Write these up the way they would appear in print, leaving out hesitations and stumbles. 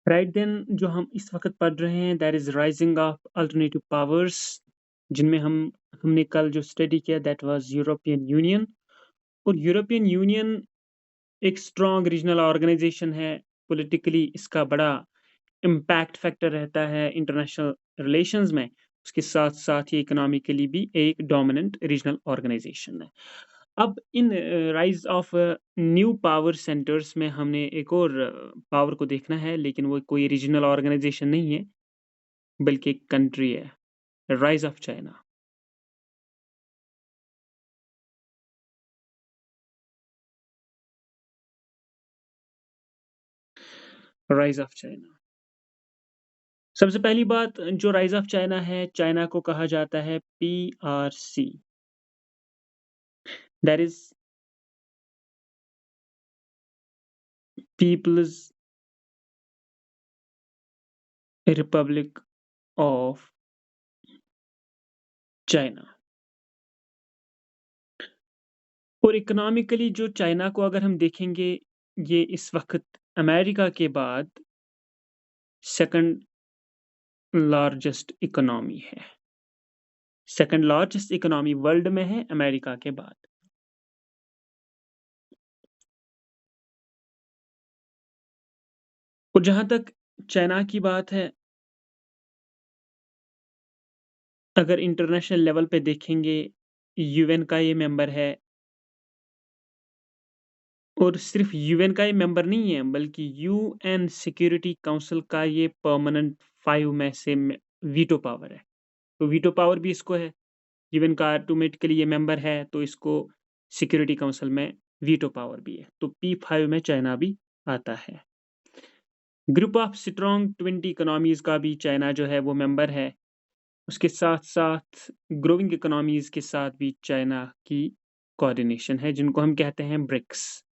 Right then जो हम इस वक्त पढ़ रहे हैं that is rising of alternative powers, जिनमें हमने कल जो स्टडी किया दैट वाज यूरोपियन यूनियन। और यूरोपियन यूनियन एक स्ट्रॉन्ग रीजनल ऑर्गेनाइजेशन है। पॉलिटिकली इसका बड़ा इम्पैक्ट फैक्टर रहता है इंटरनेशनल रिलेशंस में। उसके साथ साथ ये इकोनॉमिकली भी एक डोमिनेंट रीजनल ऑर्गेनाइजेशन है। अब इन rise of new power centres में हमने एक और पावर को देखना है, लेकिन वो कोई रीजनल ऑर्गेनाइजेशन नहीं है बल्कि एक कंट्री है। Rise of China. Rise of China. सबसे पहली बात, जो राइज ऑफ चाइना है, चाइना को कहा जाता है PRC, that is people's republic of China. और इकोनॉमिकली जो चाइना को अगर हम देखेंगे, ये इस वक्त अमेरिका के बाद सेकंड लार्जेस्ट इकोनॉमी है। सेकंड लार्जेस्ट इकोनॉमी वर्ल्ड में है अमेरिका के बाद। और जहां तक चाइना की बात है, अगर इंटरनेशनल लेवल पे देखेंगे, यूएन का ये मेंबर है। और सिर्फ यूएन का ये मेंबर नहीं है, बल्कि यूएन सिक्योरिटी काउंसिल का ये परमानेंट 5 में से वीटो पावर है। तो वीटो पावर भी इसको है। यूएन का ऑटोमेटिकली ये मेंबर है, तो इसको सिक्योरिटी काउंसिल में वीटो पावर भी है। तो P5 में चाइना भी आता है। ग्रुप ऑफ स्ट्रॉन्ग 20 इकोनॉमीज का भी चाइना जो है वो मेंबर है। उसके साथ साथ ग्रोइंग इकोनॉमीज के साथ भी चाइना की कोऑर्डिनेशन है, जिनको हम कहते हैं BRICS.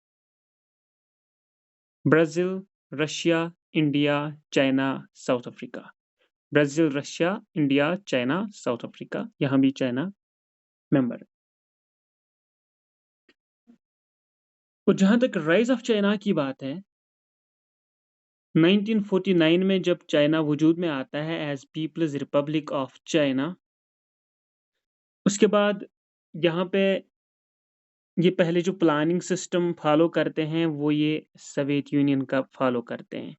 Brazil, Russia, India, China, South Africa. Brazil, Russia, India, China, South Africa, यहाँ भी चाइना मेंबर है। और जहां तक राइज ऑफ चाइना की बात है, 1949 में जब चाइना वजूद में आता है as people's republic of China, उसके बाद यहाँ पे ये पहले जो प्लानिंग सिस्टम फॉलो करते हैं वो ये सोवियत यूनियन का फॉलो करते हैं।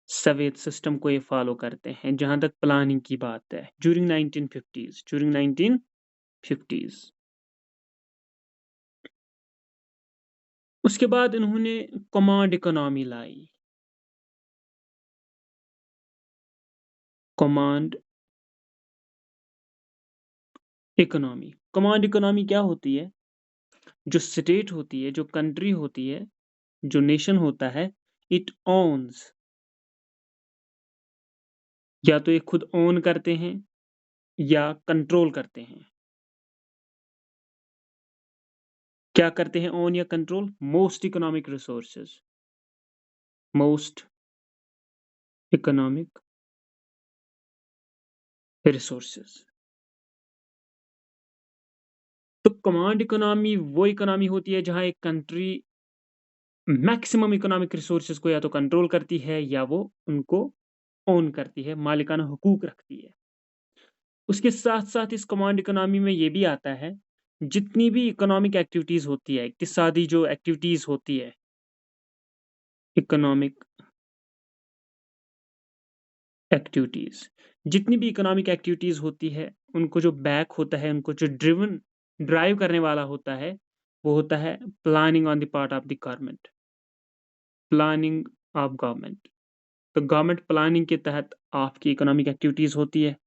सोवियत सिस्टम को ये फॉलो करते हैं जहां तक प्लानिंग की बात है। During 1950s। उसके बाद इन्होंने कमांड इकोनॉमी लाई। Command economy. कमांड इकोनॉमी क्या होती है? जो स्टेट होती है, जो कंट्री होती है, जो नेशन होता है, इट ओन्स, या तो ये खुद ओन करते हैं या कंट्रोल करते हैं। क्या करते हैं ओन या control? Most economic resources. Most economic resources. तो कमांड इकोनॉमी वो इकोनॉमी होती है जहां एक कंट्री मैक्सिमम इकोनॉमिक रिसोर्सेज को या तो कंट्रोल करती है या वो उनको ओन करती है, मालिकाना हुकूक रखती है। उसके साथ साथ इस कमांड इकोनॉमी में ये भी आता है, जितनी भी इकोनॉमिक एक्टिविटीज होती है, इक्तिसादी जो एक्टिविटीज होती है, इकोनॉमिक एक्टिविटीज, जितनी भी इकोनॉमिक एक्टिविटीज होती है, उनको जो बैक होता है, उनको जो ड्राइव करने वाला होता है, वो होता है planning on the part of the government. Planning of government. तो गवर्नमेंट प्लानिंग के तहत आपकी इकोनॉमिक एक्टिविटीज होती है।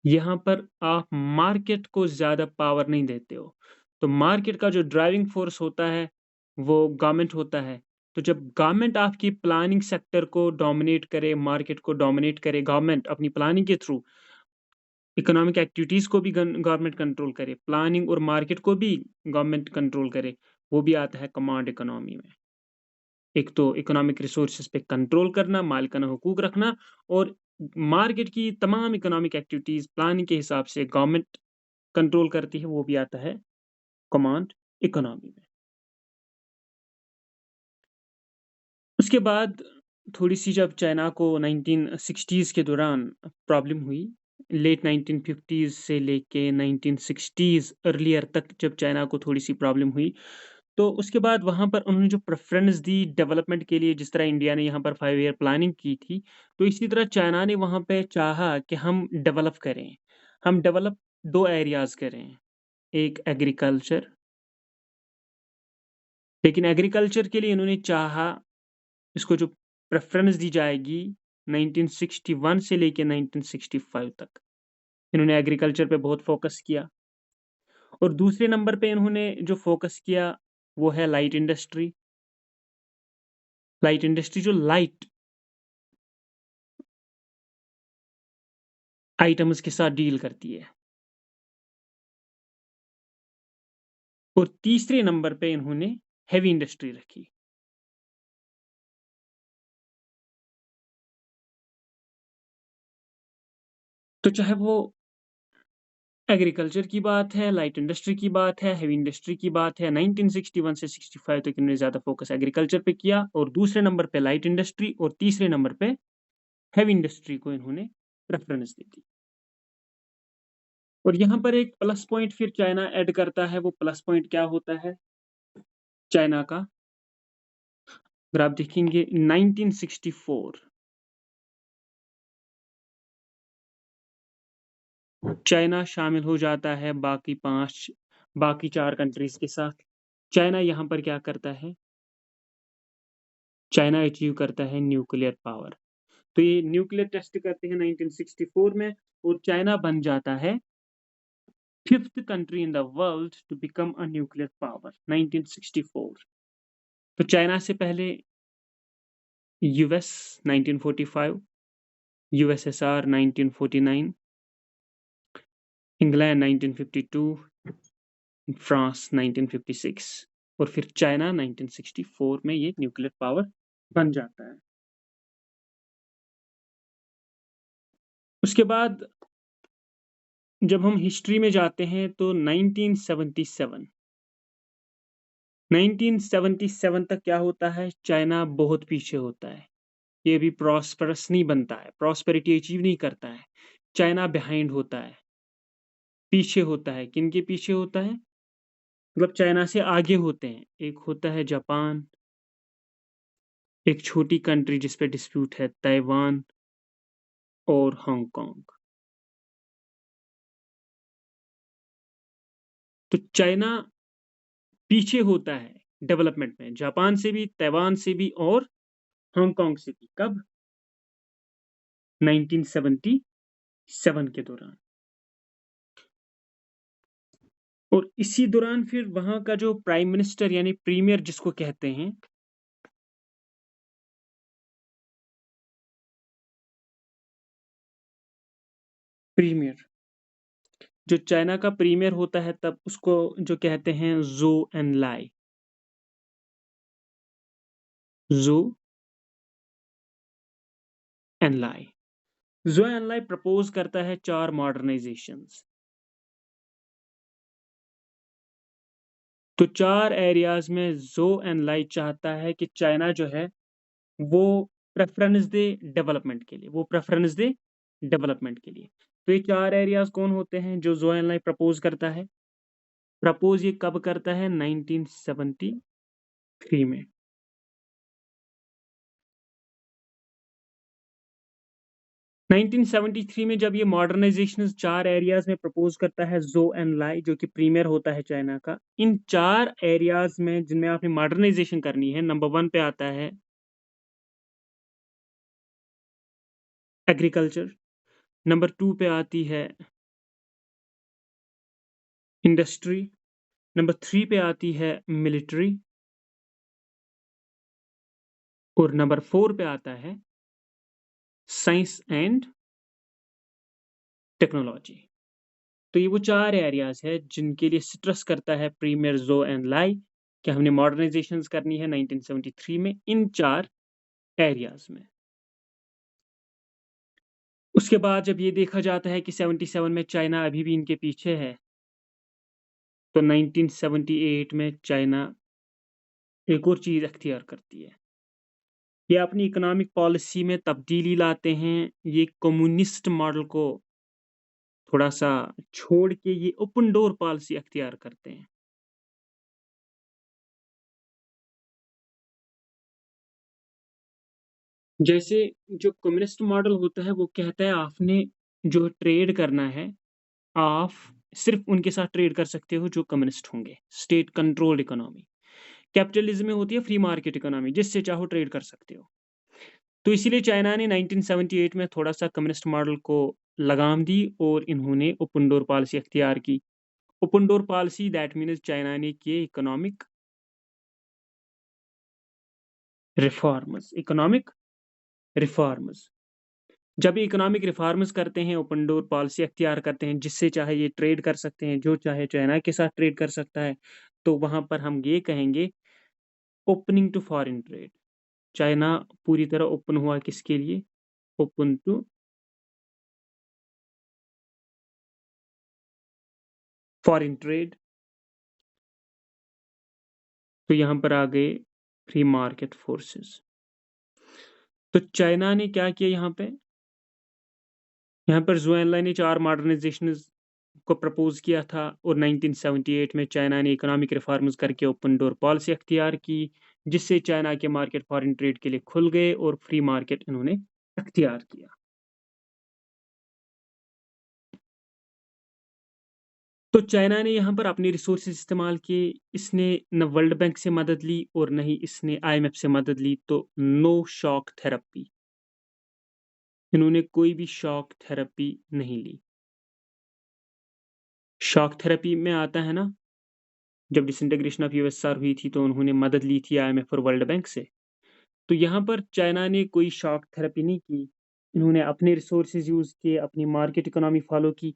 यहाँ पर आप मार्केट को ज़्यादा पावर नहीं देते हो। तो मार्केट का जो ड्राइविंग फोर्स होता है, वो गवर्नमेंट होता है। तो जब गवर्नमेंट आपकी प्लानिंग सेक्टर को डोमिनेट करे, मार्केट को डोमिनेट करे, गवर्नमेंट अपनी प्लानिंग के थ्रू इकोनॉमिक एक्टिविटीज़ को भी गवर्नमेंट कंट्रोल करे, प्लानिंग और मार्केट को भी गवर्नमेंट कंट्रोल करे, वो भी आता है कमांड इकोनॉमी में। एक तो इकोनॉमिक रिसोर्सेज पे कंट्रोल करना, मालिकाना हुकूक रखना, और मार्केट की तमाम इकोनॉमिक एक्टिविटीज प्लानिंग के हिसाब से गवर्नमेंट कंट्रोल करती है, वो भी आता है कमांड इकोनॉमी में। उसके बाद थोड़ी-सी जब चाइना को 1960s के दौरान प्रॉब्लम हुई, लेट 1950s से लेके 1960s अर्लियर तक जब चाइना को थोड़ी-सी प्रॉब्लम हुई, तो उसके बाद वहाँ पर उन्होंने जो प्रेफ़रेंस दी डेवलपमेंट के लिए, जिस तरह इंडिया ने यहाँ पर 5 ईयर प्लानिंग की थी, तो इसी तरह चाइना ने वहाँ पे चाहा कि हम डेवलप करें। हम डेवलप 2 एरियाज़ करें, एक एग्रीकल्चर, लेकिन एग्रीकल्चर के लिए इन्होंने चाहा इसको जो प्रेफ़रेंस दी जाएगी 1961 से लेके 1965 तक। इन्होंने एग्रीकल्चर पे बहुत फ़ोकस किया और दूसरे नंबर पे इन्होंने जो फ़ोकस किया, वो है लाइट इंडस्ट्री। लाइट इंडस्ट्री जो लाइट आइटम्स के साथ डील करती है। और तीसरे नंबर पे इन्होंने हेवी इंडस्ट्री रखी। तो चाहे वो एग्रीकल्चर की बात है, लाइट इंडस्ट्री की बात है, हेवी इंडस्ट्री की बात है, 1961 से 65 तक इन्होंने ज़्यादा फ़ोकस एग्रीकल्चर पे किया और दूसरे नंबर पे लाइट इंडस्ट्री और तीसरे नंबर पे हेवी इंडस्ट्री को इन्होंने प्रेफ़रेंस दी थी। और यहाँ पर एक प्लस पॉइंट फिर चाइना ऐड करता है, वो प्लस पॉइंट क्या होता है चाइना का? अगर आप देखेंगे 1964 चाइना शामिल हो जाता है बाकी 4 कंट्रीज़ के साथ। चाइना यहाँ पर क्या करता है? चाइना अचीव करता है न्यूक्लियर पावर। तो ये न्यूक्लियर टेस्ट करते हैं 1964 में और चाइना बन जाता है 5th country in the world to become a nuclear power 1964। तो चाइना से पहले यूएस 1945, यूएसएसआर 1949, इंग्लैंड 1952, फ्रांस 1956 और फिर चाइना 1964 में ये न्यूक्लियर पावर बन जाता है। उसके बाद जब हम हिस्ट्री में जाते हैं तो 1977 तक क्या होता है? चाइना बहुत पीछे होता है। ये भी प्रॉस्परस नहीं बनता है, प्रॉस्पेरिटी अचीव नहीं करता है। चाइना बिहाइंड होता है, पीछे होता है। किनके पीछे होता है? मतलब चाइना से आगे होते हैं। एक होता है जापान, एक छोटी कंट्री जिस पे डिस्प्यूट है ताइवान और हांगकांग। तो चाइना पीछे होता है डेवलपमेंट में, जापान से भी, ताइवान से भी और हांगकांग से भी। कब? 1977 के दौरान। और इसी दौरान फिर वहाँ का जो प्राइम मिनिस्टर यानी प्रीमियर जिसको कहते हैं, प्रीमियर जो चाइना का प्रीमियर होता है तब उसको जो कहते हैं ज़ू एनलाई। ज़ू एनलाई। ज़ू एनलाई प्रपोज करता है 4 मॉडर्नाइजेशंस। तो 4 एरियाज़ में ज़ू एनलाई चाहता है कि चाइना जो है वो प्रेफ़रेंस दे डेवलपमेंट के लिए, वो प्रेफ़रेंस दे डेवलपमेंट के लिए। तो ये 4 एरियाज़ कौन होते हैं जो ज़ू एनलाई प्रपोज करता है? प्रपोज ये कब करता है? 1973 में। 1973 में जब ये मॉडर्नाइज़ेशंस 4 एरियाज़ में प्रपोज करता है ज़ो एन लाई जो कि प्रीमियर होता है चाइना का। इन 4 एरियाज़ में जिनमें आपने मॉडर्नाइज़ेशन करनी है, नंबर 1 पे आता है एग्रीकल्चर, नंबर 2 पे आती है इंडस्ट्री, नंबर 3 पे आती है मिलिट्री और नंबर 4 पे आता है साइंस एंड टेक्नोलॉजी। तो ये वो 4 एरियाज़ हैं जिनके लिए स्ट्रेस करता है प्रीमियर ज़ो एन लाई कि हमने मॉडर्नाइज़ेशंस करनी है 1973 में इन 4 एरियाज़ में। उसके बाद जब ये देखा जाता है कि 77 में चाइना अभी भी इनके पीछे है, तो 1978 में चाइना एक और चीज़ अख्तियार करती है। ये अपनी इकोनॉमिक पॉलिसी में तब्दीली लाते हैं, ये कम्युनिस्ट मॉडल को थोड़ा-सा छोड़ के ये ओपन डोर पॉलिसी अख्तियार करते हैं। जैसे जो कम्युनिस्ट मॉडल होता है वो कहता है आपने जो ट्रेड करना है, आप सिर्फ़ उनके साथ ट्रेड कर सकते हो जो कम्युनिस्ट होंगे, स्टेट कंट्रोल्ड इकोनॉमी। कैपिटलिज़्म में होती है फ्री मार्केट इकोनॉमी, जिससे चाहो ट्रेड कर सकते हो। तो इसीलिए चाइना ने 1978 में थोड़ा-सा कम्युनिस्ट मॉडल को लगाम दी और इन्होंने ओपन डोर पॉलिसी अख्तियार की। Open door policy that means China ने किए इकोनॉमिक रिफॉर्म्स। जब ये इकोनॉमिक रिफॉर्म्स करते हैं, ओपन डोर पॉलिसी अख्तियार करते हैं, जिससे चाहे ये ट्रेड कर सकते हैं, जो चाहे चाइना के साथ ट्रेड कर सकता है, तो वहाँ पर हम ये कहेंगे opening to foreign trade. China पूरी तरह ओपन हुआ किसके लिए? Open to foreign trade. तो यहाँ पर आ गए फ्री मार्केट फोर्सेस। तो चाइना ने क्या किया यहाँ पे? यहाँ पर ज़ुएनलाई ने 4 मॉडर्नाइज़ेशंस को प्रपोज़ किया था और 1978 में चाइना ने इकोनॉमिक रिफॉर्म्स करके ओपन डोर पॉलिसी अख्तियार की, जिससे चाइना के मार्केट फॉरेन ट्रेड के लिए खुल गए और फ्री मार्केट इन्होंने अख्तियार किया। तो चाइना ने यहाँ पर अपने रिसोर्सेज़ इस्तेमाल किए, इसने न वर्ल्ड बैंक से मदद ली और न ही इसने आईएमएफ से मदद ली, तो नो शॉक थेरेपी। इन्होंने कोई भी शॉक थेरेपी नहीं ली। शॉक थेरेपी में आता है ना, जब डिसइंटीग्रेशन ऑफ यूएसएसआर हुई थी तो उन्होंने मदद ली थी आईएमएफ और वर्ल्ड बैंक से। तो यहाँ पर चाइना ने कोई शॉक थेरेपी नहीं की। इन्होंने अपने रिसोर्सेज़ यूज़ किए, अपनी मार्केट इकोनॉमी फ़ॉलो की,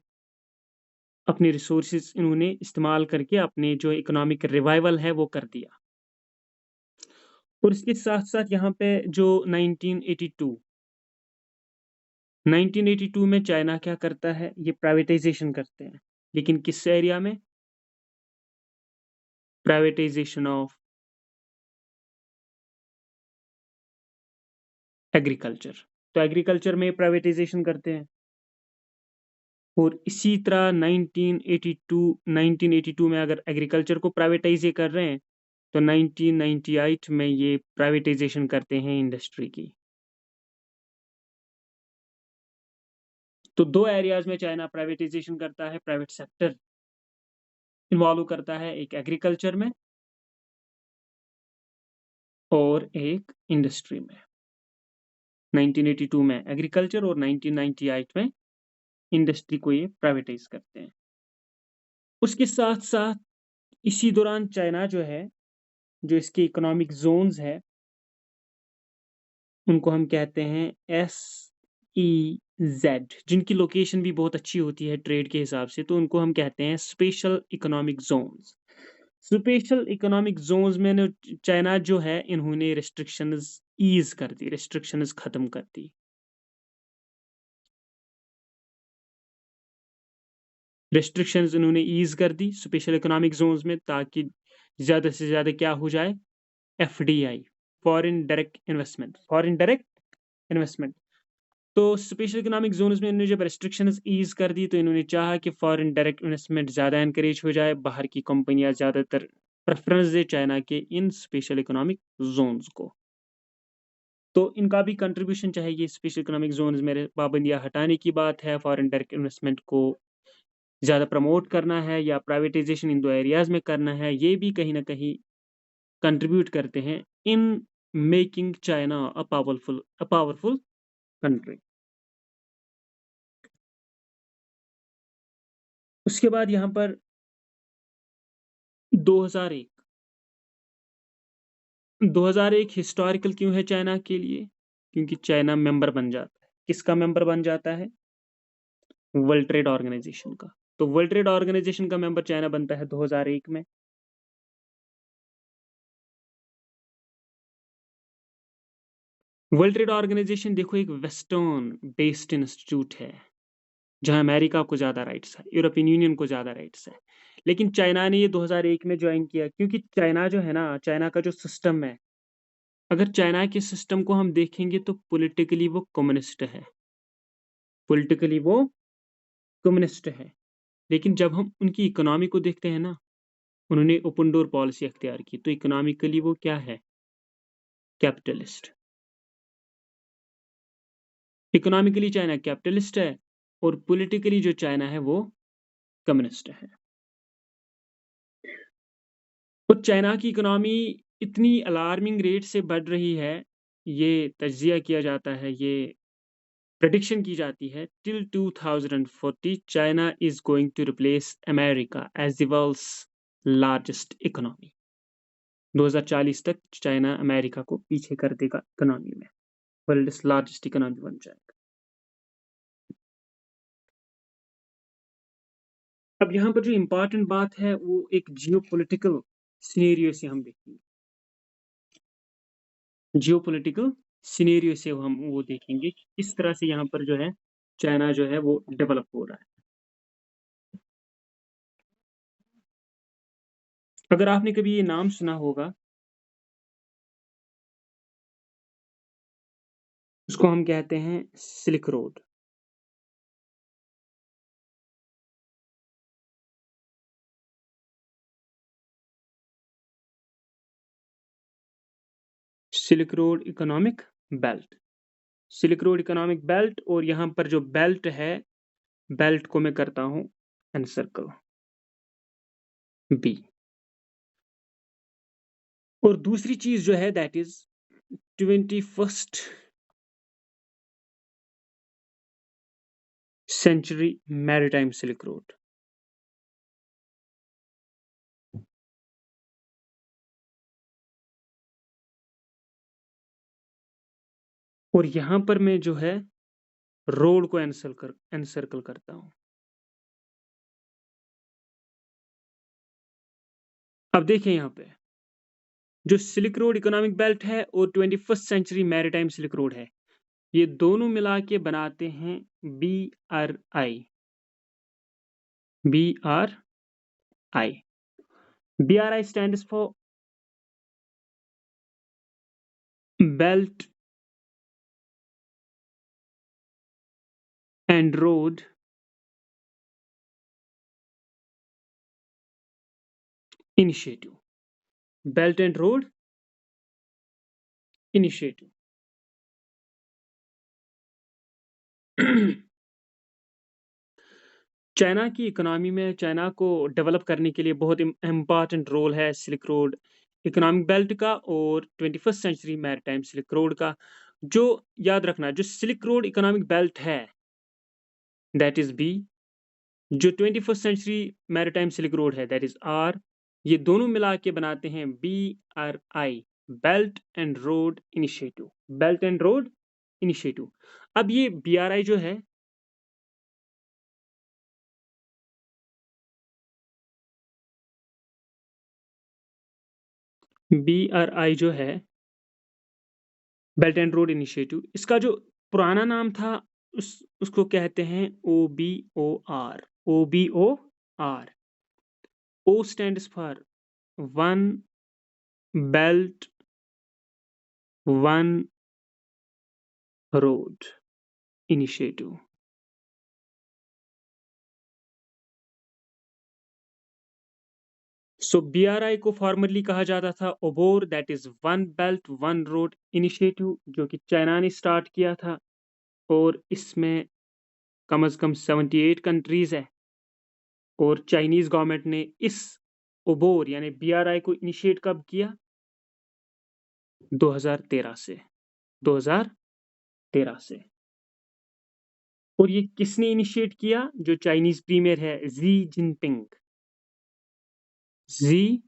अपने रिसोर्सेज़ इन्होंने इस्तेमाल करके अपने जो इकोनॉमिक रिवाइवल है वो कर दिया। और इसके साथ-साथ यहाँ पे जो 1982 में चाइना क्या करता है, ये प्राइवेटाइज़ेशन करते हैं। लेकिन किस एरिया में? Privatisation of agriculture. तो एग्रीकल्चर में प्राइवेटाइज़ेशन करते हैं। और इसी तरह 1982 में अगर एग्रीकल्चर को प्राइवेटाइज़ ये कर रहे हैं, तो 1998 में ये प्राइवेटाइज़ेशन करते हैं इंडस्ट्री की। तो 2 एरियाज़ में चाइना प्राइवेटाइज़ेशन करता है, प्राइवेट सेक्टर इन्वॉल्व करता है, एक एग्रीकल्चर में और एक इंडस्ट्री में। 1982 में एग्रीकल्चर और 1998 में इंडस्ट्री को ये प्राइवेटाइज़ करते हैं। उसके साथ-साथ इसी दौरान चाइना जो है, जो इसके इकोनॉमिक ज़ोन्स हैं, उनको हम कहते हैं एसईज़ेड, जिनकी लोकेशन भी बहुत अच्छी होती है ट्रेड के हिसाब से, तो उनको हम कहते हैं special economic zones. Special economic zones में न चाइना जो है, इन्होंने रिस्ट्रिक्शंस ईज़ कर दी, रिस्ट्रिक्शंस खत्म कर दी। रिस्ट्रिक्शंस इन्होंने ईज़ कर दी स्पेशल इकोनॉमिक ज़ोन्स में, ताकि ज़्यादा से ज़्यादा क्या हो जाए, एफडीआई, फॉरेन डायरेक्ट इन्वेस्टमेंट। तो स्पेशल इकोनॉमिक ज़ोन्स में इन्होंने जब रिस्ट्रिक्शंस ईज़ कर दी, तो इन्होंने चाहा कि फॉरेन डायरेक्ट इन्वेस्टमेंट ज़्यादा एनकरेज हो जाए, बाहर की कंपनियाँ ज़्यादातर प्रेफ़रेंस दें चाइना के इन स्पेशल इकोनॉमिक ज़ोन्स को। तो इनका भी कंट्रीब्यूशन चाहे ये स्पेशल इकोनॉमिक ज़ोन्स में पाबंदियाँ हटाने की बात है, फॉरेन डायरेक्ट इन्वेस्टमेंट को ज़्यादा प्रमोट करना है या प्राइवेटाइज़ेशन इन 2 एरियाज़ में करना है, ये भी कहीं न कहीं कंट्रीब्यूट करते हैं in making China a powerful country. उसके बाद यहाँ पर 2001 2001 हिस्टोरिकल क्यों है चाइना के लिए? क्योंकि चाइना मेंबर बन जाता है। किसका मेंबर बन जाता है? वर्ल्ड ट्रेड ऑर्गनाइज़ेशन का। तो वर्ल्ड ट्रेड ऑर्गनाइज़ेशन का मेंबर चाइना बनता है 2001 में। वर्ल्ड ट्रेड ऑर्गनाइज़ेशन देखो एक वेस्टर्न बेस्ड इंस्टीट्यूट है, जहाँ अमेरिका को ज़्यादा राइट्स है, यूरोपियन यूनियन को ज़्यादा राइट्स है। लेकिन चाइना ने ये 2001 में जॉइन किया, क्योंकि चाइना जो है ना, चाइना का जो सिस्टम है अगर चाइना के सिस्टम को हम देखेंगे तो पॉलिटिकली वो कम्युनिस्ट है, पॉलिटिकली वो कम्युनिस्ट है। लेकिन जब हम उनकी इकोनॉमी को देखते हैं ना, उन्होंने ओपन डोर पॉलिसी अख्तियार की, तो इकोनॉमिकली वो क्या है? कैपिटलिस्ट। इकोनॉमिकली चाइना कैपिटलिस्ट है और पॉलिटिकली जो चाइना है वो कम्युनिस्ट है। और चाइना की इकोनॉमी इतनी अलार्मिंग रेट से बढ़ रही है, ये तज्जिया किया जाता है, ये प्रेडिक्शन की जाती है, till 2040 China is going to replace America as the world's largest economy. 2040 तक चाइना अमेरिका को पीछे कर देगा इकोनॉमी में, वर्ल्ड्स लार्जेस्ट इकोनॉमी बन जाएगा। अब यहाँ पर जो इम्पोर्टेंट बात है वो एक जियोपॉलिटिकल सिनेरियो से हम देखेंगे, जियोपॉलिटिकल सिनेरियो से हम वो देखेंगे कि किस तरह से यहाँ पर जो है चाइना जो है वो डेवलप हो रहा है। अगर आपने कभी ये नाम सुना होगा, उसको हम कहते हैं silk road. Silk road economic belt, silk road economic belt. और यहाँ पर जो बेल्ट है, बेल्ट को मैं करता हूँ एनसर्कल बी। और दूसरी चीज जो है that is 21st century maritime silk road. और यहाँ पर मैं जो है रोड को एनसर्कल करता हूँ। अब देखिए यहाँ पे जो सिल्क रोड इकोनॉमिक बेल्ट है और 21st century maritime silk road है, ये दोनों मिला के बनाते हैं BRI। BRI BRI stands for Belt and Road Initiative। Belt and Road Initiative। China की इकोनॉमी में चाइना को डेवलप करने के लिए बहुत इम्पॉर्टेंट रोल है सिल्क रोड इकोनॉमिक बेल्ट का और 21st century maritime silk road का। जो याद रखना, जो सिल्क रोड इकोनॉमिक बेल्ट है दैट इज बी, जो 21st century maritime silk road है दैट इज आर। ये दोनों मिला के बनाते हैं BRI, belt and road initiative, belt and road initiative. अब ये BRI जो है, BRI जो है बेल्ट एंड रोड इनिशिएटिव, इसका जो पुराना नाम था उसको कहते हैं OBOR। OBOR, O stands for one belt one road initiative. So BRI को फॉर्मली कहा जाता था OBOR, that is one belt one road initiative, जो कि चाइना ने स्टार्ट किया था। और इसमें कम से कम 78 कंट्रीज है। और चाइनीज गवर्नमेंट ने इस ओबोर यानी BRI को इनिशिएट कब किया? 2013 से, 2013 से। और ये किसने इनिशिएट किया? जो चाइनीज प्रीमियर है जी जिनपिंग। जी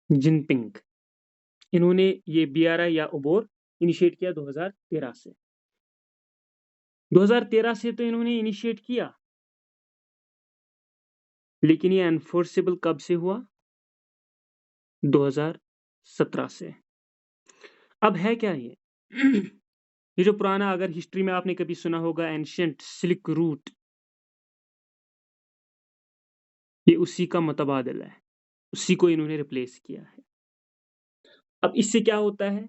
जिनपिंग, इन्होंने ये BRI या ओबोर इनिशिएट किया 2013 से। 2013 से तो इन्होंने इनिशिएट किया, लेकिन ये एनफोर्सेबल कब से हुआ? 2017 से। अब है क्या ये? ये जो पुराना, अगर हिस्ट्री में आपने कभी सुना होगा एंशियंट सिल्क रूट, ये उसी का मुतबादिल है। उसी को इन्होंने रिप्लेस किया है। अब इससे क्या होता है,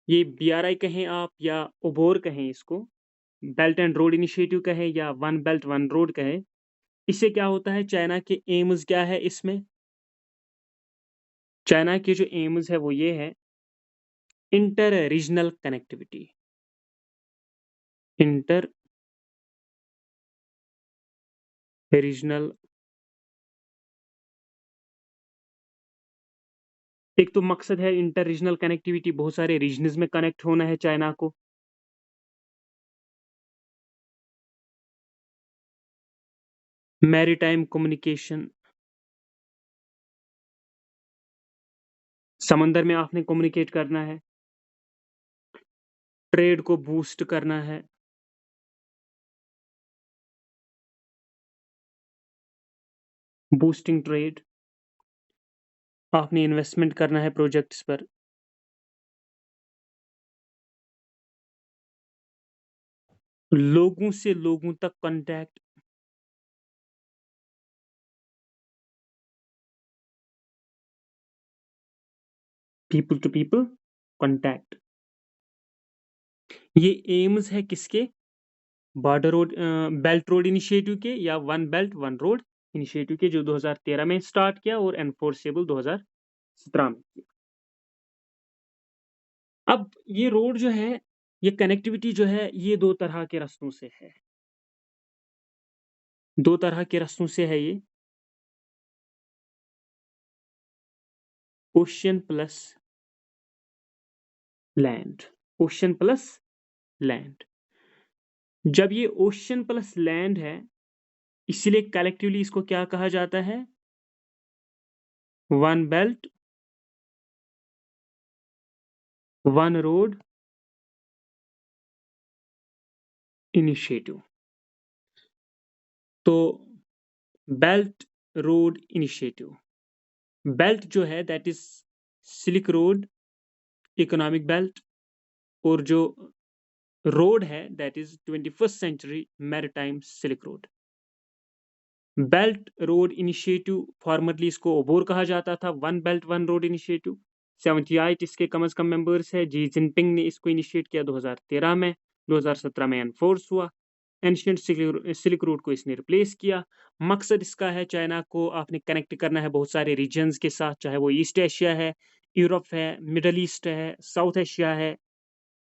ये BRI कहें आप या ओबोर कहें इसको, बेल्ट एंड रोड इनिशिएटिव कहें या वन बेल्ट वन रोड कहें, इससे क्या होता है, चाइना के एम्स क्या है इसमें, चाइना के जो एम्स है वो ये है, inter regional connectivity, inter regional. एक तो मकसद है इंटर रीजनल कनेक्टिविटी, बहुत सारे रीजन्स में कनेक्ट होना है चाइना को। मैरीटाइम कम्युनिकेशन, समंदर में आपने कम्युनिकेट करना है। ट्रेड को बूस्ट करना है, बूस्टिंग ट्रेड। आपने इन्वेस्टमेंट करना है प्रोजेक्ट्स पर। लोगों से लोगों तक contact, people to people contact. ये एम्स है किसके, border road belt road initiative के या one belt one road initiative के, जो 2013 में स्टार्ट किया और एनफोर्सेबल 2017 में किया। अब ये रोड जो है, ये कनेक्टिविटी जो है, ये दो तरह के रास्तों से है, दो तरह के रास्तों से है ये, ocean plus land, ocean plus land. जब ये ओशियन प्लस लैंड है, इसलिए कलेक्टिवली इसको क्या कहा जाता है, one belt one road initiative. तो बेल्ट रोड इनिशिएटिव, बेल्ट जो है that is silk road economic belt, और जो रोड है that is 21st century maritime silk road. Belt road initiative formerly इसको ओबोर कहा जाता था, one belt one road initiative. 78 इसके कम से कम मेंबर्स है। जी जिनपिंग ने इसको इनिशिएट किया 2013 में, 2017 में एनफोर्स हुआ। एंशियंट सिल्क रोड को इसने रिप्लेस किया। मकसद इसका है, चाइना को आपने कनेक्ट करना है बहुत सारे रीजन्स के साथ, चाहे वो ईस्ट एशिया है, यूरोप है, मिडल ईस्ट है, साउथ एशिया है,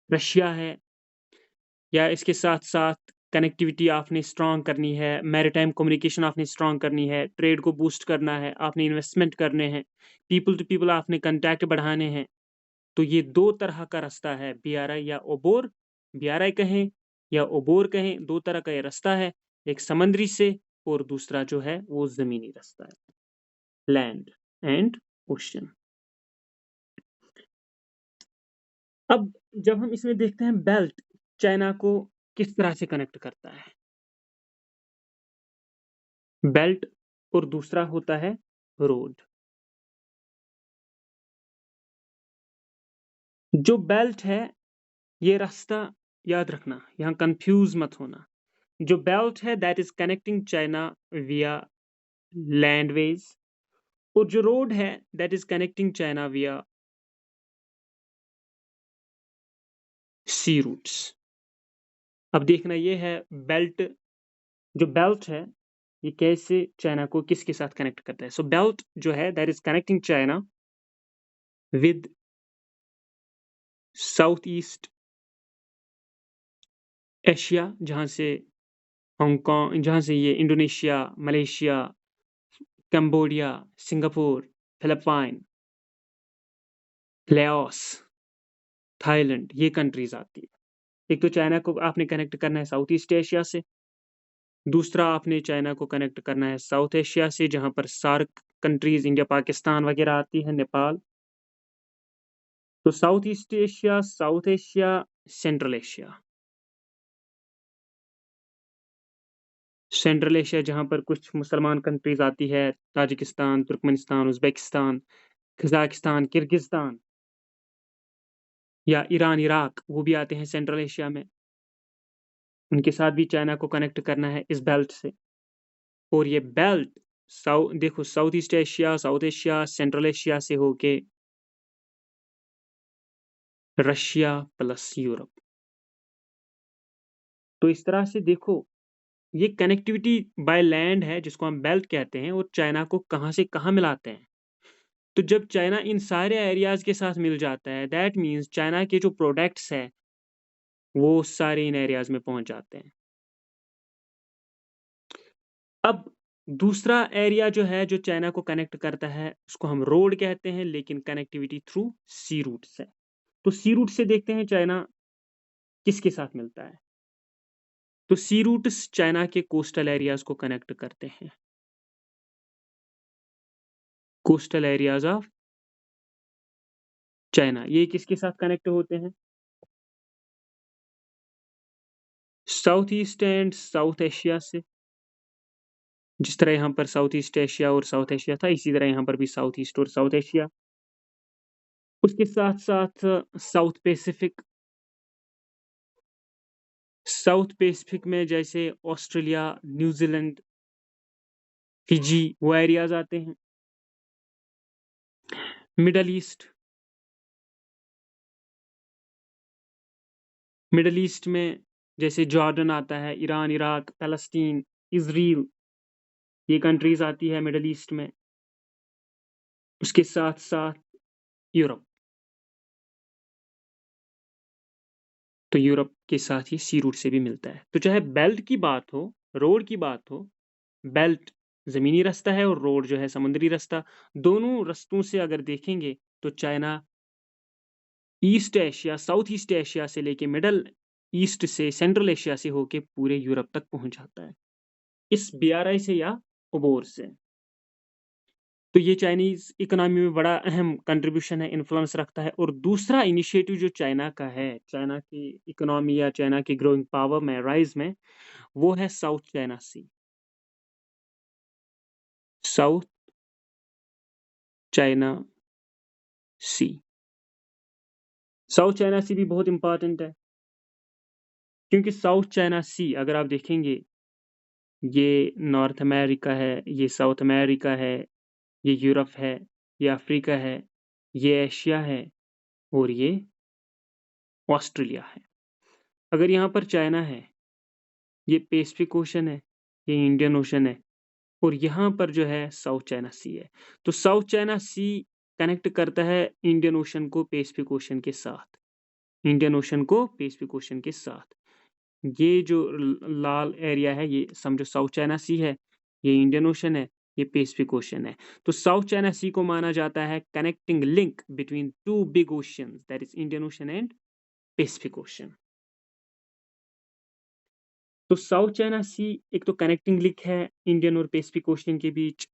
रशिया है, या इसके साथ साथ कनेक्टिविटी आपने स्ट्रांग करनी है, मैरीटाइम कम्युनिकेशन आपने स्ट्रांग करनी है, ट्रेड को बूस्ट करना है, आपने इन्वेस्टमेंट करने हैं, पीपल टू पीपल आपने कंटैक्ट बढ़ाने हैं। तो ये दो तरह का रास्ता है, BRI या ओबोर, BRI कहें या ओबोर कहें, दो तरह का ये रास्ता है, एक समुद्री से और दूसरा जो है वो जमीनी रास्ता है, लैंड एंड ओशन। अब जब हम इसमें देखते हैं बेल्ट चाइना को किस तरह से कनेक्ट करता है, बेल्ट और दूसरा होता है रोड। जो बेल्ट है, ये रास्ता याद रखना, यहाँ कंफ्यूज मत होना। जो बेल्ट है दैट इज कनेक्टिंग चाइना विया लैंडवेज, और जो रोड है दैट इज कनेक्टिंग चाइना विया सी रूट्स। अब देखना ये है बेल्ट, जो बेल्ट है ये कैसे चाइना को किसके साथ कनेक्ट करता है। सो बेल्ट जो है that is connecting China with south east Asia, जहां से हांगकांग, जहां से ये Indonesia, Malaysia, Cambodia, Singapore, Philippine, Laos, Thailand, ये कंट्रीज आती है। एक तो चाइना को आपने कनेक्ट करना है साउथ ईस्ट एशिया से, दूसरा आपने चाइना को कनेक्ट करना है साउथ एशिया से, जहां पर सार्क कंट्रीज इंडिया पाकिस्तान वगैरह आती है, नेपाल। तो south east Asia, south Asia, central Asia, central Asia जहां पर कुछ मुसलमान कंट्रीज आती है, Tajikistan, Turkmenistan, Uzbekistan, Kazakhstan, Kyrgyzstan, या ईरान, इराक, वो भी आते हैं सेंट्रल एशिया में। उनके साथ भी चाइना को कनेक्ट करना है इस बेल्ट से। और ये बेल्ट देखो south east Asia, south Asia, central Asia से होके रशिया प्लस यूरोप। तो इस तरह से देखो ये कनेक्टिविटी बाय लैंड है जिसको हम बेल्ट कहते हैं, और चाइना को कहाँ से कहाँ मिलाते हैं। तो जब चाइना इन सारे एरियाज के साथ मिल जाता है, दैट मीन्स चाइना के जो प्रोडक्ट्स है वो सारे इन एरियाज में पहुंच जाते हैं। अब दूसरा एरिया जो है जो चाइना को कनेक्ट करता है उसको हम रोड कहते हैं, लेकिन कनेक्टिविटी थ्रू सी रूट से। तो सी रूट से देखते हैं चाइना किसके साथ मिलता है। तो सी रूट्स चाइना के कोस्टल एरियाज को कनेक्ट करते हैं, कोस्टल एरियाज ऑफ चाइना। ये किसके साथ कनेक्ट होते हैं? South east and south Asia से। जिस तरह यहाँ पर साउथ ईस्ट एशिया और साउथ एशिया था, इसी तरह यहाँ पर भी साउथ ईस्ट और साउथ एशिया। उसके साथ साथ साउथ पैसिफिक, साउथ पैसिफिक में जैसे ऑस्ट्रेलिया, न्यूजीलैंड, फिजी, वो एरियाज आते हैं। मिडल ईस्ट, मिडल ईस्ट में जैसे जॉर्डन आता है, ईरान, इराक, पैलेस्टीन, इजराइल, ये कंट्रीज आती है मिडल ईस्ट में। उसके साथ साथ यूरोप, तो यूरोप के साथ ही सी रूट से भी मिलता है। तो चाहे बेल्ट की बात हो, रोड की बात हो, बेल्ट जमीनी रास्ता है और रोड जो है समुद्री रास्ता, दोनों रास्तों से अगर देखेंगे तो China east Asia, south east Asia से लेके मिडल ईस्ट से, सेंट्रल एशिया से होके पूरे यूरोप तक पहुंच जाता है इस बीआरआई से या उबोर से। तो ये चाइनीज इकोनॉमी में बड़ा अहम कंट्रीब्यूशन है, इन्फ्लुएंस रखता है। और दूसरा इनिशिएटिव जो चाइना का है, चाइना की इकोनॉमी या चाइना की ग्रोइंग पावर में, राइज में, वो है साउथ चाइना सी। साउथ चाइना सी, साउथ चाइना सी भी बहुत इंपॉर्टेंट है, क्योंकि साउथ चाइना सी अगर आप देखेंगे, ये नॉर्थ अमेरिका है, ये साउथ अमेरिका है, ये यूरोप है, ये अफ्रीका है, ये एशिया है, और ये ऑस्ट्रेलिया है। अगर यहाँ पर चाइना है, ये पैसिफिक ओशन है, ये इंडियन ओशन है, और यहाँ पर जो है साउथ चाइना सी है। तो साउथ चाइना सी कनेक्ट करता है इंडियन ओशन को पैसिफिक ओशन के साथ, इंडियन ओशन को पैसिफिक ओशन के साथ। ये जो लाल एरिया है ये समझो साउथ चाइना सी है, ये इंडियन ओशन है, ये पैसिफिक ओशन है। तो साउथ चाइना सी को माना जाता है connecting link between two big oceans, that is Indian ocean and Pacific ocean. तो साउथ चाइना सी एक तो कनेक्टिंग लिंक है इंडियन और पैसिफिक ओशन के बीच।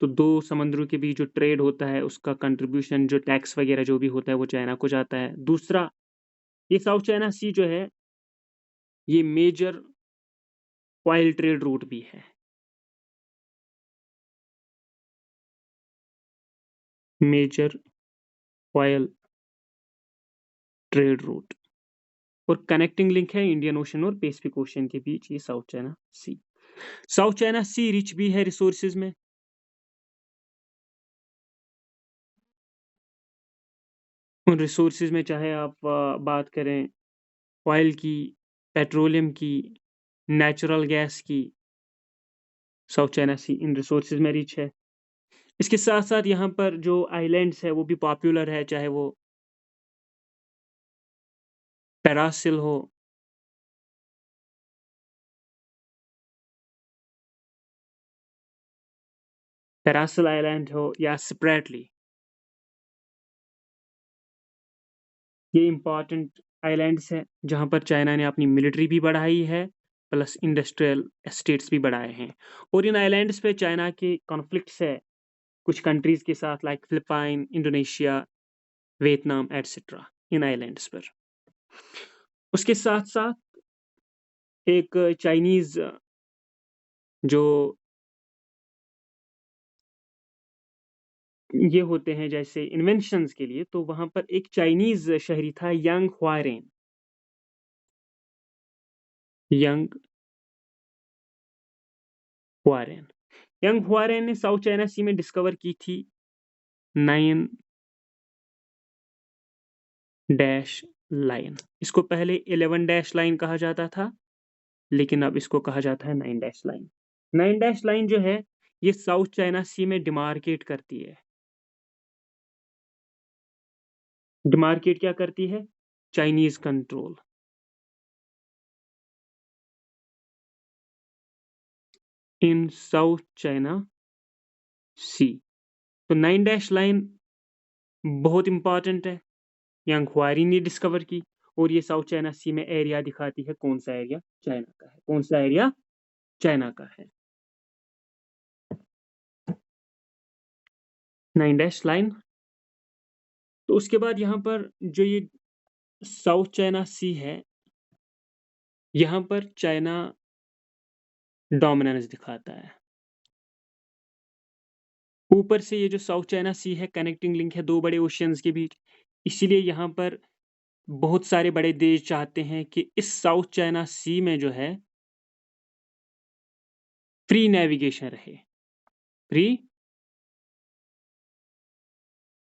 तो दो समंदरों के बीच जो ट्रेड होता है उसका कंट्रीब्यूशन, जो टैक्स वगैरह जो भी होता है वो चाइना को जाता है। दूसरा, ये साउथ चाइना सी जो है ये मेजर ऑयल ट्रेड रूट भी है, मेजर ऑयल ट्रेड रूट, और कनेक्टिंग लिंक है इंडियन ओशन और पैसिफिक ओशन के बीच ये साउथ चाइना सी। साउथ चाइना सी रिच भी है रिसोर्सेज में। उन रिसोर्सेज में चाहे आप बात करें ऑयल की, पेट्रोलियम की, नेचुरल गैस की, साउथ चाइना सी इन रिसोर्सेज में रिच है। इसके साथ साथ यहाँ पर जो आइलैंड्स है वो भी पॉपुलर है, चाहे वो पैरासिल हो, पैरासिल आइलैंड हो, या स्प्रेटली, ये इंपॉर्टेंट आइलैंड्स हैं जहाँ पर चाइना ने अपनी मिलिट्री भी बढ़ाई है, प्लस इंडस्ट्रियल एस्टेट्स भी बढ़ाए हैं। और इन आइलैंड्स पे चाइना के कॉन्फ्लिक्ट्स है कुछ कंट्रीज के साथ, like Philippine, Indonesia, Vietnam etcetera, इन आइलैंड्स पर। उसके साथ साथ एक चाइनीज जो ये होते हैं जैसे इन्वेंशंस के लिए, तो वहां पर एक चाइनीज शहरी था, यंग हुआरेन, यंग हुआरेन। यंग हुआरेन ने साउथ चाइना सी में डिस्कवर की थी 9 डैश लाइन। इसको पहले 11 डैश लाइन कहा जाता था, लेकिन अब इसको कहा जाता है 9 डैश लाइन। 9 डैश लाइन जो है ये साउथ चाइना सी में डिमार्केट करती है। डिमार्केट क्या करती है? Chinese control. In South China Sea. तो 9 डैश लाइन बहुत इंपॉर्टेंट है, यंग हुआरी ने डिस्कवर की, और ये साउथ चाइना सी में एरिया दिखाती है। कौन सा एरिया? चाइना का है। कौन सा एरिया? चाइना का है। 9 डैश लाइन। तो उसके बाद यहाँ पर जो ये साउथ चाइना सी है, यहाँ पर चाइना डोमिनेंस दिखाता है। ऊपर से ये जो साउथ चाइना सी है कनेक्टिंग लिंक है दो बड़े ओशियंस के बीच, इसीलिए यहाँ पर बहुत सारे बड़े देश चाहते हैं कि इस साउथ चाइना सी में जो है फ्री नेविगेशन रहे, फ्री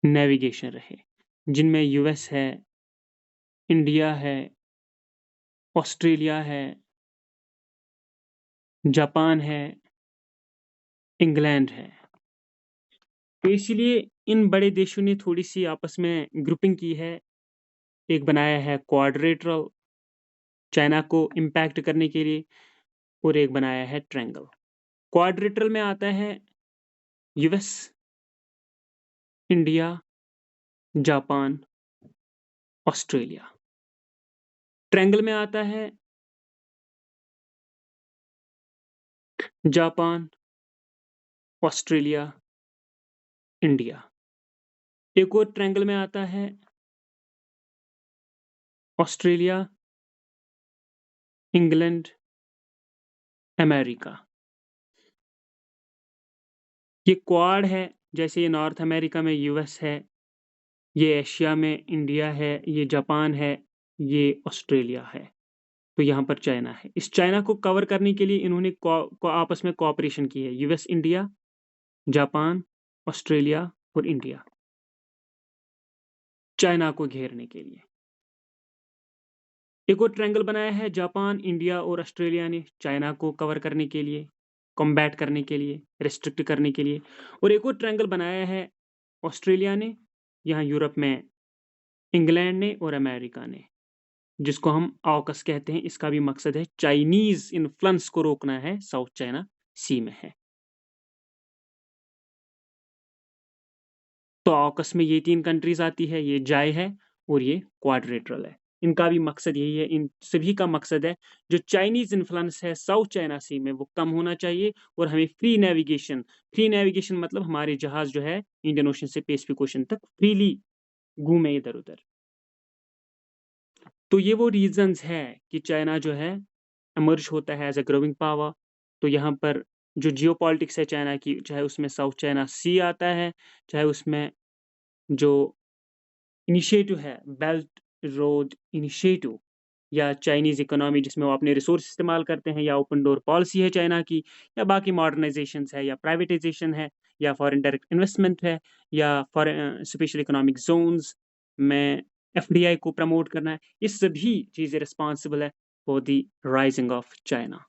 नेविगेशन रहे, जिनमें यूएस है, इंडिया है, ऑस्ट्रेलिया है, जापान है, इंग्लैंड है। तो इसलिए इन बड़े देशों ने थोड़ी सी आपस में ग्रुपिंग की है। एक बनाया है क्वाड्रिलेटरल चाइना को इम्पैक्ट करने के लिए, और एक बनाया है ट्रायंगल। क्वाड्रिलेटरल में आता है US, India, Japan, Australia. Triangle में आता है जापान, ऑस्ट्रेलिया, इंडिया। एक और ट्रायंगल में आता है ऑस्ट्रेलिया, इंग्लैंड, अमेरिका। ये क्वाड है, जैसे ये नॉर्थ अमेरिका में यूएस है, ये एशिया में इंडिया है, ये जापान है, ये ऑस्ट्रेलिया है। तो यहाँ पर चाइना है। इस चाइना को कवर करने के लिए इन्होंने आपस में कोऑपरेशन की है, यूएस, इंडिया, जापान, ऑस्ट्रेलिया और इंडिया, चाइना को घेरने के लिए। एक और ट्रायंगल बनाया है जापान, इंडिया और ऑस्ट्रेलिया ने चाइना को कवर करने के लिए, कॉम्बैट करने के लिए, रिस्ट्रिक्ट करने के लिए। और एक और ट्रायंगल बनाया है ऑस्ट्रेलिया ने, यहाँ यूरोप में इंग्लैंड ने और अमेरिका ने, जिसको हम ऑकस कहते हैं। इसका भी मकसद है चाइनीज इन्फ्लुएंस को रोकना है, साउथ चाइना सी में है। तो ऑकस में ये 3 कंट्रीज आती है, ये जाय है और ये क्वाड्रिलेटरल है। इनका भी मकसद यही है, इन सभी का मकसद है जो चाइनीज इन्फ्लुएंस है साउथ चाइना सी में वो कम होना चाहिए, और हमें फ्री नेविगेशन मतलब हमारे जहाज जो है इंडियन ओशन से पैसिफिक ओशन तक फ्रीली घूमे इधर उधर। तो ये वो रीजंस है कि चाइना जो है एमर्ज होता है एज अ ग्रोइंग पावर। तो यहाँ पर जो जियो पॉलिटिक्स है चाइना की, चाहे उसमें साउथ चाइना सी आता है, चाहे उसमें जो इनिशिएटिव है बेल्ट रोड इनिशिएटिव, या चाइनीज इकोनॉमी जिसमें वो अपने रिसोर्स इस्तेमाल करते हैं, या ओपन डोर पॉलिसी है चाइना की, या बाकी मॉडर्नाइजेशन है, या प्राइवेटाइजेशन है, या फॉरेन डायरेक्ट इन्वेस्टमेंट है, या फॉरेन स्पेशल इकोनॉमिक जोन्स में एफडीआई को प्रमोट करना है, ये सभी चीज़ें रिस्पॉन्सिबल है for the rising of China.